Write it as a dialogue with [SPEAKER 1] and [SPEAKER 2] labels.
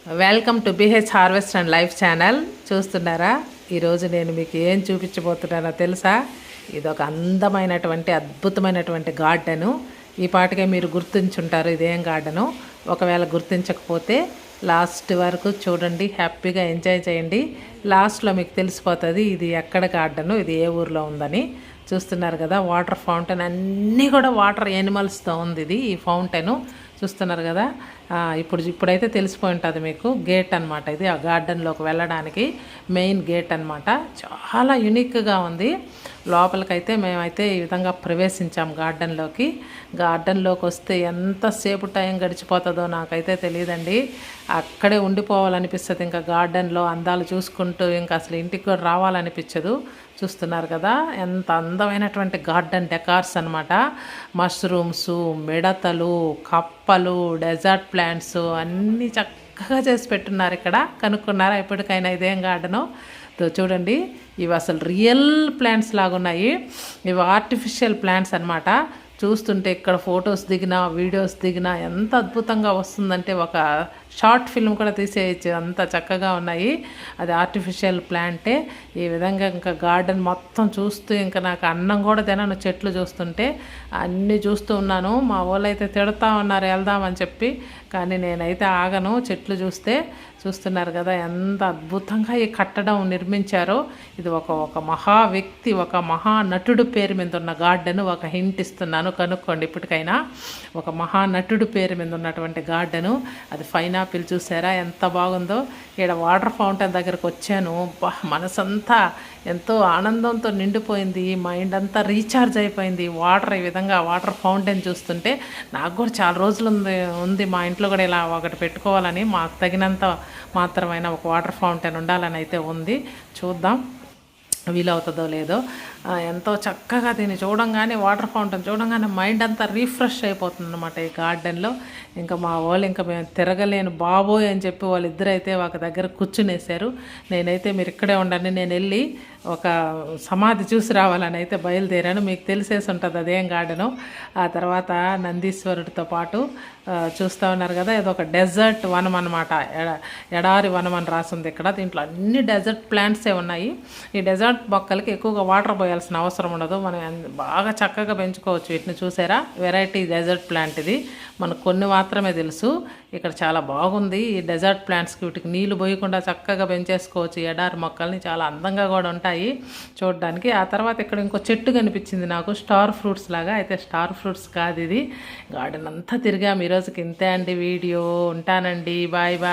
[SPEAKER 1] Welcome to BH harvest and life channel. చూస్తున్నారా, ఈరోజు నేను మీకు ఏం చూపించబోతున్నానో తెలుసా? ఇది ఒక అందమైనటువంటి అద్భుతమైనటువంటి గార్డెను. ఈ పాటికే మీరు గుర్తించుంటారు ఇదేం గార్డెను. ఒకవేళ గుర్తించకపోతే లాస్ట్ వరకు చూడండి, హ్యాపీగా ఎంజాయ్ చేయండి. లాస్ట్లో మీకు తెలిసిపోతుంది ఇది ఎక్కడ గార్డెను, ఇది ఏ ఊర్లో ఉందని. చూస్తున్నారు కదా, వాటర్ ఫౌంటైన్ అన్నీ కూడా వాటర్ యానిమల్స్తో ఉంది ఇది. ఈ ఫౌంటైను చూస్తున్నారు కదా. ఇప్పుడైతే తెలిసిపోయి ఉంటుంది మీకు. గేట్ అనమాట ఇది, ఆ గార్డెన్లోకి వెళ్ళడానికి మెయిన్ గేట్ అనమాట. చాలా యూనిక్గా ఉంది. లోపలికైతే మేమైతే ఈ విధంగా ప్రవేశించాం గార్డెన్లోకి వస్తే ఎంతసేపు టైం గడిచిపోతుందో నాకైతే తెలియదండి. అక్కడే ఉండిపోవాలనిపిస్తుంది. ఇంకా గార్డెన్లో అందాలు చూసుకుంటూ ఇంకా అసలు ఇంటికి కూడా రావాలనిపించదు. చూస్తున్నారు కదా, ఎంత అందమైనటువంటి గార్డెన్ డెకార్స్ అనమాట. మష్రూమ్స్, మిడతలు, కప్పలు, డెజర్ట్ ప్లాంట్స్ అన్నీ చక్కగా చేసి పెట్టున్నారు. ఇక్కడ కనుక్కున్నారా ఎప్పటికైనా ఇదేం గార్డెను? చూడండి, ఇవి అసలు రియల్ ప్లాంట్స్ లాగున్నాయి. ఇవి ఆర్టిఫిషియల్ ప్లాంట్స్ అనమాట. చూస్తుంటే ఇక్కడ ఫొటోస్ దిగినా, వీడియోస్ దిగినా ఎంత అద్భుతంగా వస్తుందంటే ఒక షార్ట్ ఫిల్మ్ కూడా తీసేయచ్చు, అంత చక్కగా ఉన్నాయి. అది ఆర్టిఫిషియల్ ప్లాంటే. ఈ విధంగా ఇంకా గార్డెన్ మొత్తం చూస్తూ ఇంకా నాకు అన్నం కూడా తినను చెట్లు చూస్తుంటే. అన్నీ చూస్తూ ఉన్నాను. మా వాళ్ళు అయితే తిడతా ఉన్నారు వెళ్దామని చెప్పి, కానీ నేనైతే ఆగను చెట్లు చూస్తే. చూస్తున్నారు కదా ఎంత అద్భుతంగా ఈ కట్టడం నిర్మించారో. ఇది ఒక మహా వ్యక్తి, ఒక మహానటుడు పేరు మీద ఉన్న గార్డెన్. ఒక హింట్ ఇస్తున్నాను, కనుక్కోండి ఇప్పటికైనా. ఒక మహానటుడు పేరు మీద ఉన్నటువంటి గార్డెను అది. పైనాపిల్ చూసారా ఎంత బాగుందో. ఇక్కడ వాటర్ ఫౌంటైన్ దగ్గరకు వచ్చాను. మనసంతా ఎంతో ఆనందంతో నిండిపోయింది. మైండ్ అంతా రీఛార్జ్ అయిపోయింది. ఈ విధంగా వాటర్ ఫౌంటైన్ చూస్తుంటే నాకు కూడా చాలా రోజులు ఉంది మా ఇంట్లో కూడా ఇలా ఒకటి పెట్టుకోవాలని. మాకు తగినంత మాత్రమైన ఒక వాటర్ ఫౌంటైన్ ఉండాలని అయితే ఉంది. చూద్దాం వీలవుతుందో లేదో. ఎంతో చక్కగా దీన్ని చూడంగానే, వాటర్ ఫౌంటైన్ చూడంగానే మైండ్ అంతా రీఫ్రెష్ అయిపోతుంది అనమాట ఈ గార్డెన్లో. ఇంకా మా వాళ్ళు ఇంకా మేము తిరగలేను బాబోయ్ అని చెప్పి వాళ్ళిద్దరైతే ఒక దగ్గర కూర్చునేసారు. నేనైతే మీరు ఇక్కడే ఉండండి, నేను వెళ్ళి ఒక సమాధి చూసి రావాలని అయితే బయలుదేరాను. మీకు తెలిసేసి ఉంటుంది అదేం గార్డెను. ఆ తర్వాత నందీశ్వరుడితో పాటు చూస్తూ ఉన్నారు కదా, ఇది ఒక డెజర్ట్ వనం అనమాట. ఎడారి వనం అని రాసింది ఇక్కడ. దీంట్లో అన్ని డెజర్ట్ ప్లాంట్సే ఉన్నాయి. ఈ డెజర్ట్ మొక్కలకి ఎక్కువగా వాటర్ పోయాల్సిన అవసరం ఉండదు. మనం బాగా చక్కగా పెంచుకోవచ్చు వీటిని. చూసారా, వెరైటీ డెజర్ట్ ప్లాంట్ ఇది. మనకు కొన్ని మాత్రమే తెలుసు. ఇక్కడ చాలా బాగుంది ఈ డెజర్ట్ ప్లాంట్స్కి. వీటికి నీళ్లు పోయకుండా చక్కగా పెంచేసుకోవచ్చు. ఎడారి మొక్కల్ని చాలా అందంగా కూడా ఉంటాయి చూడడానికి. ఆ తర్వాత ఇక్కడ ఇంకో చెట్టు కనిపించింది నాకు, స్టార్ ఫ్రూట్స్ లాగా. అయితే స్టార్ ఫ్రూట్స్ కాదు ఇది. గార్డెన్ అంతా తిరిగాము ఈరోజుకి. ఇంతే అండి వీడియో. ఉంటానండి, బాయ్ బాయ్.